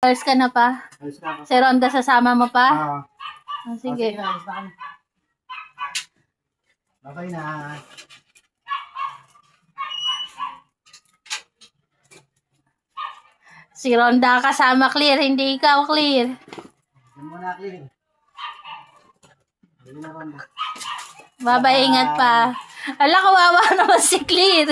Alis ka na pa? Alis na ako. Si Ronda sasama mo pa? Oo. Sige. Sige na, alis na kami. Okay na. Si Ronda kasama Clear, hindi ikaw Clear. Diyan mo na, Clear. Dali na, Ronda. Babay, ingat pa. Ala, kawawa naman si Clear.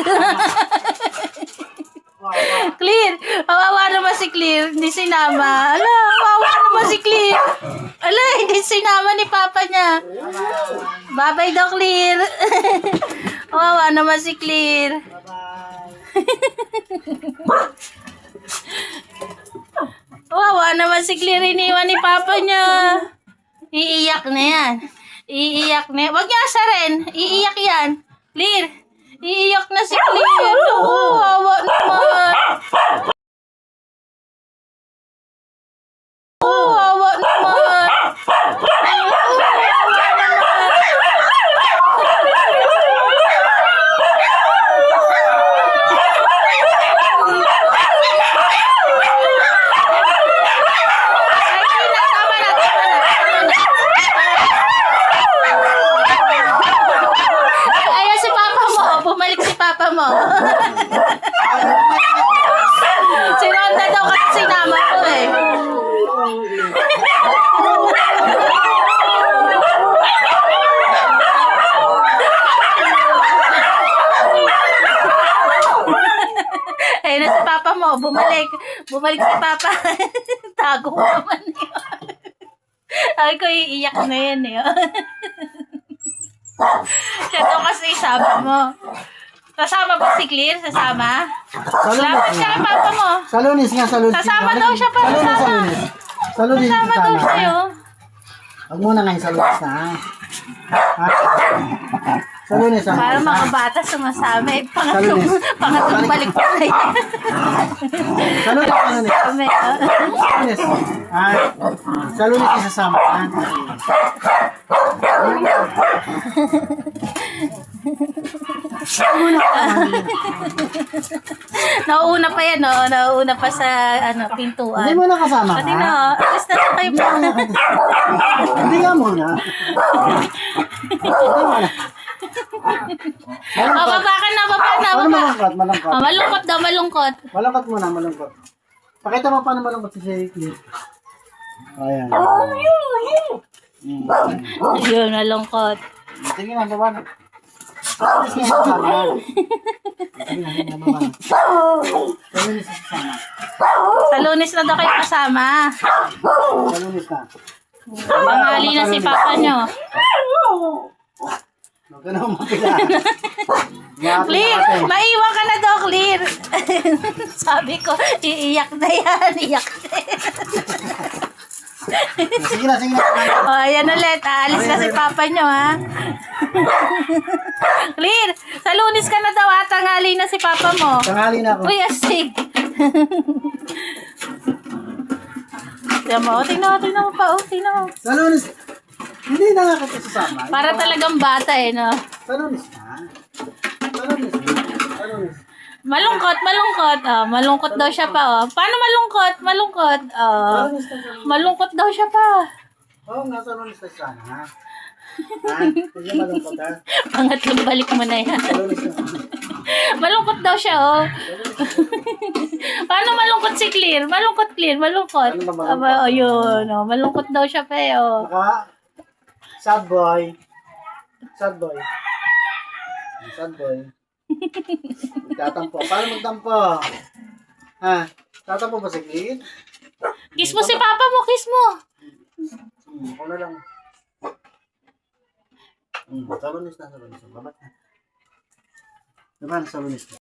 Clear, kawawa naman si Clear. Hindi sinama. Ala, kawawa naman si Clear. Ala, hindi sinama ni Papa niya. Babay daw, Clear. Kawawa naman si Clear. Kawawa naman si Clear. Iniwan ni Papa niya. Iiyak na yan. Iiyak na. Wag niya asarin. Iiyak yan. Clear. Iiyak na si Clear. Oo, awa naman. Oo, awa naman. Ayan si Papa mo. Bumalik si Papa mo. Si Ronda daw kasi sinama ko eh. Ayun na si Papa mo. Bumalik. Bumalik si Papa. Tago mo naman yun. Ay ko iiyak na yan eh. Siya daw kasi isama mo. Sasama ba si Clear? Sasama? Salamat siya kay Papa mo. Sa Lunes nga, sa Lunes. Sasama daw siya pa. Sa Lunes, sa Sasama. Lunes. Sa Lunes, Sasama daw sasama. siya yun. Huwag muna ngayon sa Lunes na. Ha? Sa Lunes, ha? Para mga bata sumasama. Eh, Sa Lunes. pangatlong balik pa na yan. Sa Lunes, sa Lunes. Kami, Sa Lunes. Ha? Sa Lunes isasama, ha? Nauuna pa yan, no? Nauuna pa sa pintuan. Hindi mo na kasama, Pati ha? na, alis na kayo pa. Hindi nga muna. Hindi mo na. Baba ka na, baba na, Ano baba. malungkot? Malungkot. Malungkot daw, malungkot. Malungkot muna, malungkot. Pakita mo paano malungkot si Clear. Ayan. Ayun, malungkot. Tingin na, baba na. Alis nga yung kasama. Tingin na, baba na. Sa Lunes isasama. Sa Lunes na daw kayo kasama. Sa Lunes na. Pangali na si Papa nyo. Huwag ka na umapila. Clear, maiwan ka na daw, Clear. Sabi ko, iiyak na yan, iiyak na yan. Sige na, sige na. O, ayan ulit. Aalis na si Papa nyo, ha? Clear, sa Lunes ka na daw, ha? Tanghali na si Papa mo. Tanghali na ako. Uy, astig. Tingnan mo pa, tingnan mo. Sa Lunes, hindi na nga kita sasama. Para talagang bata, eh, no? Sa Lunes na. Sa Lunes na. Sa Lunes. Malungkot, malungkot. Malungkot daw siya pa, oh. Paano malungkot? Malungkot. Sa Lunes na. Malungkot daw siya pa. Oo, nasa Lunes na sana. Ha? Hindi malungkot, ha? Pangatlong balik mo na yan. Sa Lunes na. Malungkot daw siya, oh. Paano malungkot si Clear? Malungkot, Clear. Malungkot. Ano ba malungkot? Aba, oh, yun. Oh. Malungkot daw siya pa, oh. Naka, sad boy. Sad boy. Sad boy. Tatampo. Paano magtampo? Ha? Tatampo ba si Clear? Kiss mo si Papa mo, kiss mo. Ako na lang. Sa Lunes na, sa Lunes. Babat na. Diba, sa Lunes na.